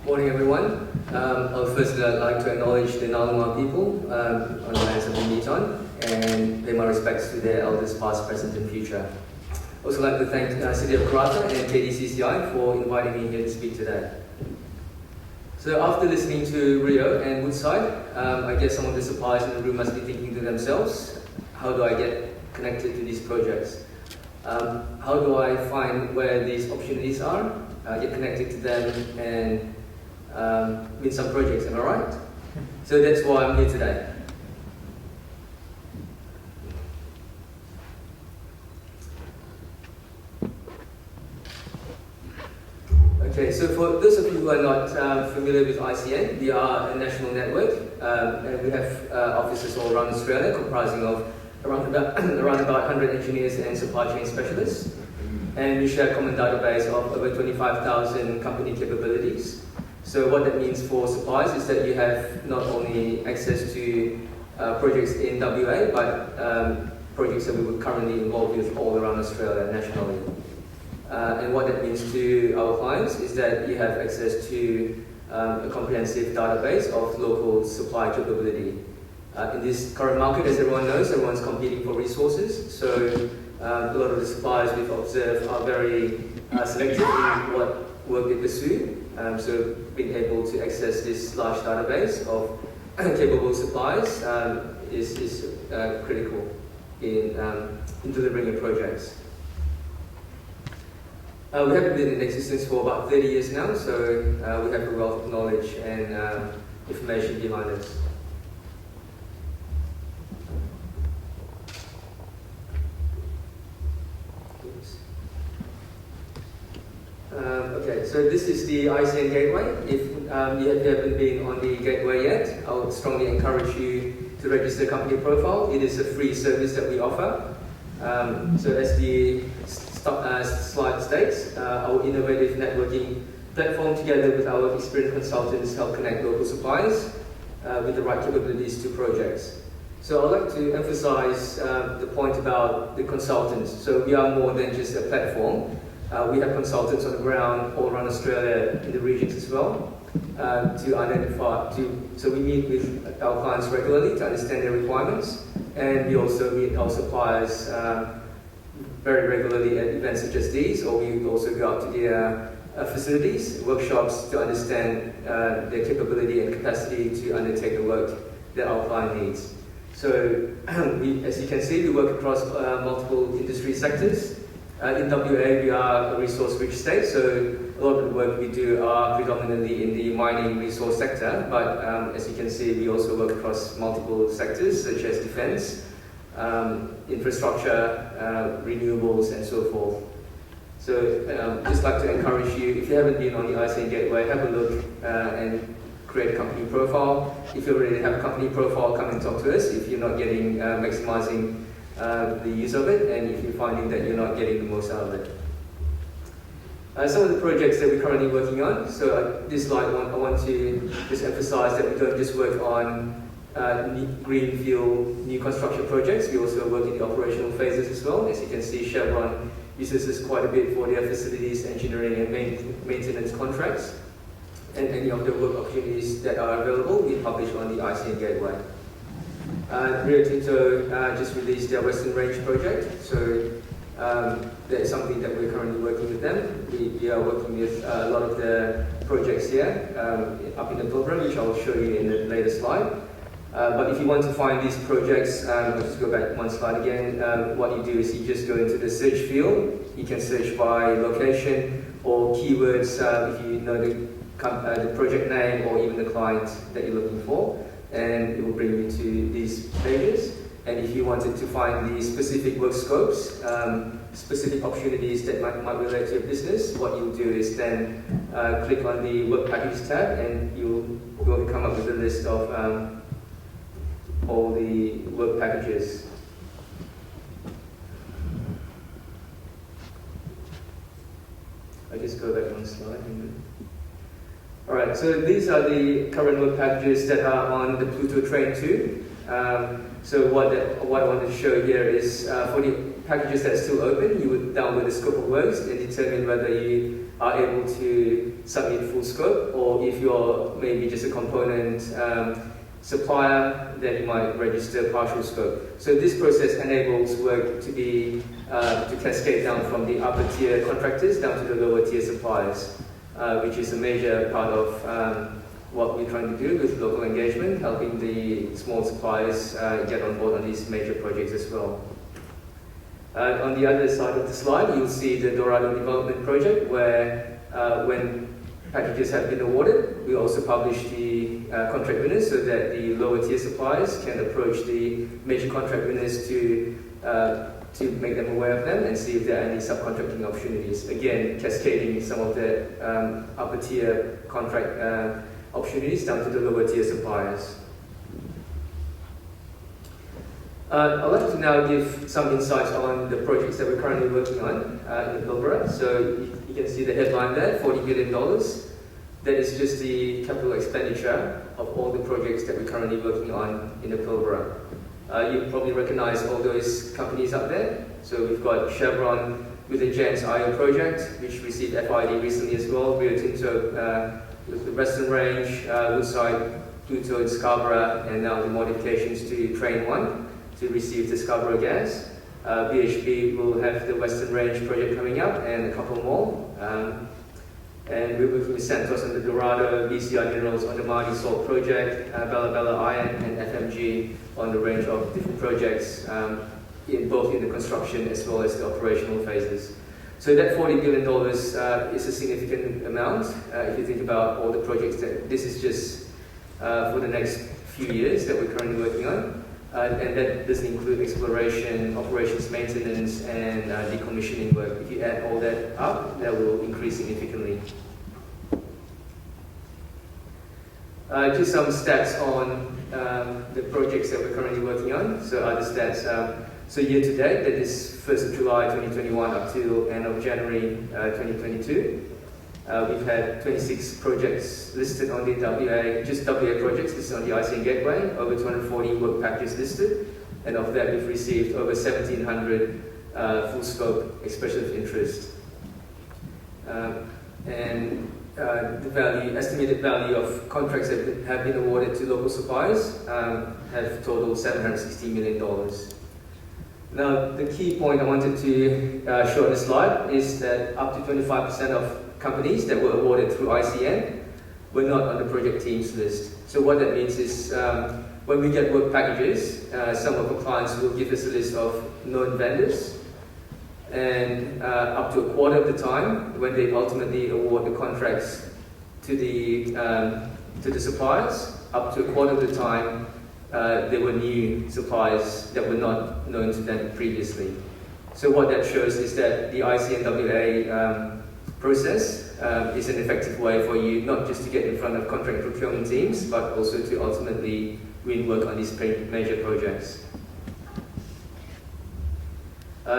Morning everyone. Firstly, I'd like to acknowledge the ICNWA people on the lands that we meet on and pay my respects to their elders past, present and future. I'd also like to thank City of Karratha and KDCCI for inviting me here to speak today. So after listening to Rio and Woodside, I guess some of the suppliers in the room must be thinking to themselves, how do I get connected to these projects? How do I find where these opportunities are, get connected to them and win some projects, am I right? So that's why I'm here today. Okay, so for those of you who are not familiar with ICN, we are a national network and we have offices all around Australia comprising of around about 100 engineers and supply chain specialists. And we share a common database of over 25,000 company capabilities. So what that means for suppliers is that you have not only access to projects in WA, but projects that we would currently involved with all around Australia nationally. And what that means to our clients is that you have access to a comprehensive database of local supply capability. In this current market, as everyone knows, everyone's competing for resources. So a lot of the suppliers we've observed are very selective in what work they pursue. So being able to access this large database of capable suppliers is critical in delivering your projects. We have been in existence for about 30 years now, so we have a wealth of knowledge and information behind us. Okay, so this is the ICN Gateway. If you haven't been on the gateway yet, I would strongly encourage you to register a company profile. It is a free service that we offer. So as the slide states, our innovative networking platform together with our experienced consultants help connect local suppliers with the right capabilities to projects. So I'd like to emphasize the point about the consultants. So we are more than just a platform. We have consultants on the ground all around Australia in the regions as well so we meet with our clients regularly to understand their requirements, and we also meet our suppliers very regularly at events such as these, or we also go out to their facilities, workshops to understand their capability and capacity to undertake the work that our client needs. So as you can see, we work across multiple industry sectors. In WA, we are a resource-rich state, so a lot of the work we do are predominantly in the mining resource sector, but as you can see, we also work across multiple sectors such as defence, infrastructure, renewables and so forth. So just like to encourage you, if you haven't been on the ICN Gateway, have a look and create a company profile. If you already have a company profile, come and talk to us if you're not getting maximizing the use of it, and if you're finding that you're not getting the most out of it. Some of the projects that we're currently working on. So this slide, I want to just emphasize that we don't just work on greenfield new construction projects. We also work in the operational phases as well. As you can see, Chevron uses this quite a bit for their facilities, engineering and maintenance contracts. And any of the work opportunities that are available, we publish on the ICN Gateway. Rio Tinto just released their Western Range project, so that is something that we're currently working with them. We are working with a lot of the projects here up in the Pilbara, which I'll show you in the later slide. But if you want to find these projects, I'll just go back one slide again. What you do is you just go into the search field. You can search by location or keywords if you know the project name or even the client that you're looking for, and it will bring you to these pages. And if you wanted to find the specific work scopes, specific opportunities that might relate to your business, what you'll do is then click on the work packages tab, and you'll come up with a list of all the work packages. I just go back one slide. Alright, so these are the current work packages that are on the Pluto Train 2. So what I want to show here is for the packages that are still open, you would download the scope of works and determine whether you are able to submit full scope, or if you're maybe just a component supplier, then you might register partial scope. So this process enables work to be to cascade down from the upper tier contractors down to the lower tier suppliers, which is a major part of what we're trying to do with local engagement, helping the small suppliers get on board on these major projects as well. On the other side of the slide, you'll see the Dorado development project, where when packages have been awarded, we also publish the contract winners so that the lower tier suppliers can approach the major contract winners to make them aware of them and see if there are any subcontracting opportunities. Again, cascading some of the upper tier contract opportunities down to the lower tier suppliers. I'd like to now give some insights on the projects that we're currently working on in Pilbara. So you can see the headline there, $40 billion. That is just the capital expenditure of all the projects that we're currently working on in the Pilbara. You probably recognize all those companies up there. So we've got Chevron with the Jansz IO project, which received FID recently as well. Rio Tinto with the Western Range, Woodside, Pluto and Scarborough, and now the modifications to Train 1 to receive the Scarborough gas. BHP will have the Western Range project coming up and a couple more. And we're working with Santos on the Dorado, BCI Minerals on the Mardi Salt project, Bella Bella Iron and FMG on the range of different projects, both in the construction as well as the operational phases. So that $40 billion is a significant amount if you think about all the projects that this is just for the next few years that we're currently working on. And that doesn't include exploration, operations maintenance, and decommissioning work. If you add all that up, that will increase significantly. Just some stats on the projects that we're currently working on. So other stats. So year to date, that is 1st of July 2021 up till end of January 2022. We've had 26 projects listed on the WA, just WA projects listed on the ICNWA, over 240 work packages listed, and of that we've received over 1,700 full scope expressions of interest. The estimated value of contracts that have been awarded to local suppliers have totaled $760 million. Now, the key point I wanted to show on the slide is that up to 25% of companies that were awarded through ICN were not on the project teams list. So what that means is when we get work packages, some of our clients will give us a list of known vendors, and up to a quarter of the time, when they ultimately award the contracts to the suppliers, up to a quarter of the time, there were new suppliers that were not known to them previously. So what that shows is that the ICNWA process is an effective way for you not just to get in front of contract procurement teams, but also to ultimately win work on these major projects.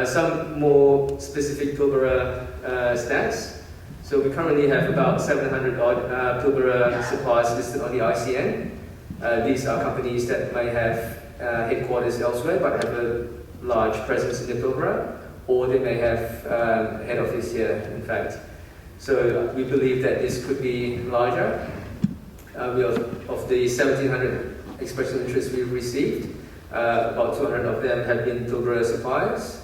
Some more specific Pilbara stats. So we currently have about 700 odd Pilbara suppliers listed on the ICN. These are companies that may have headquarters elsewhere but have a large presence in the Pilbara, or they may have head office here, in fact. So we believe that this could be larger. Of the 1,700 expressions of interest we've received, about 200 of them have been Pilbara suppliers,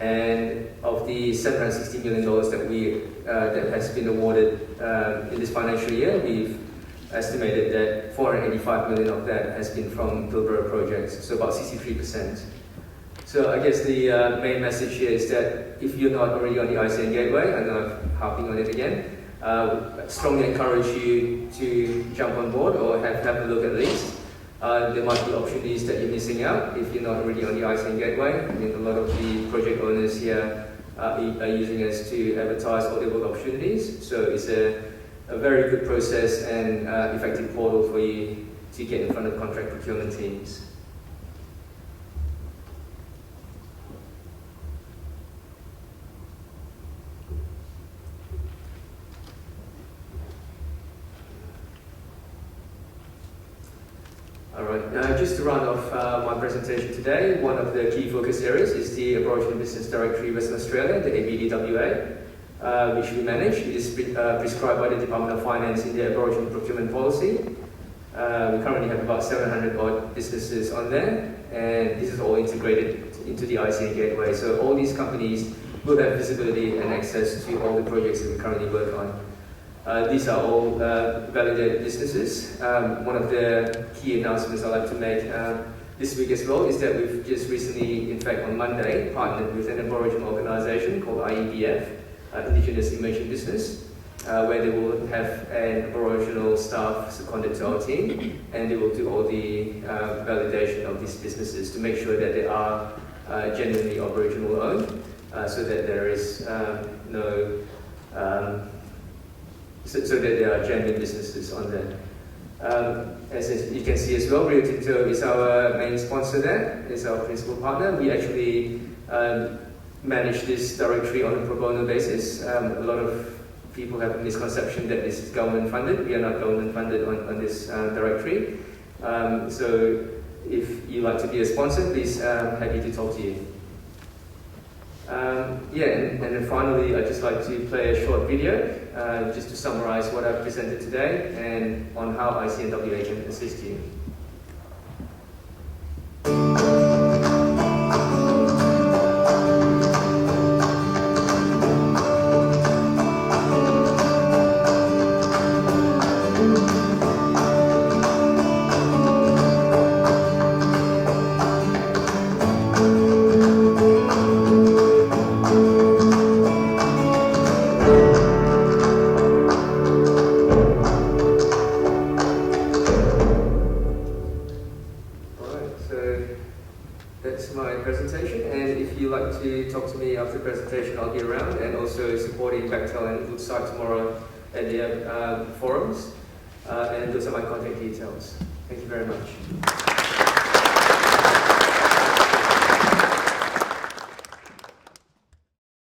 and of the $760 million that has been awarded in this financial year, we've estimated that $485 million of that has been from Pilbara projects, so about 63%. So I guess the main message here is that if you're not already on the ICN Gateway, I know I'm harping on it again, strongly encourage you to jump on board or have a look at least. There might be opportunities that you're missing out if you're not already on the ICN Gateway. I mean, a lot of the project owners here are using us to advertise all their work opportunities, so it's a very good process and effective portal for you to get in front of contract procurement teams. Alright, just to round off my presentation today, one of the key focus areas is the Aboriginal Business Directory Western Australia, the ABDWA, which we manage. It is prescribed by the Department of Finance in the Aboriginal Procurement Policy. We currently have about 700 odd businesses on there, and this is all integrated into the ICNWA. So all these companies will have visibility and access to all the projects that we currently work on. These are all validated businesses. One of the key announcements I'd like to make this week as well is that we've just recently, in fact on Monday, partnered with an Aboriginal organisation called IEBF, Indigenous Emerging Business, where they will have an Aboriginal staff seconded to our team, and they will do all the validation of these businesses to make sure that they are genuinely Aboriginal owned, so that there is so that there are genuine businesses on there. As you can see as well, Rio Tinto is our main sponsor there, is our principal partner. We actually manage this directory on a pro bono basis. A lot of people have a misconception that this is government funded. We are not government funded on this directory. So if you'd like to be a sponsor, please, happy to talk to you. And then finally, I'd just like to play a short video just to summarize what I've presented today and on how ICNWA can assist you. That's my presentation, and if you'd like to talk to me after the presentation, I'll be around, and also supporting Bechtel and Woodside tomorrow at the forums, and those are my contact details. Thank you very much.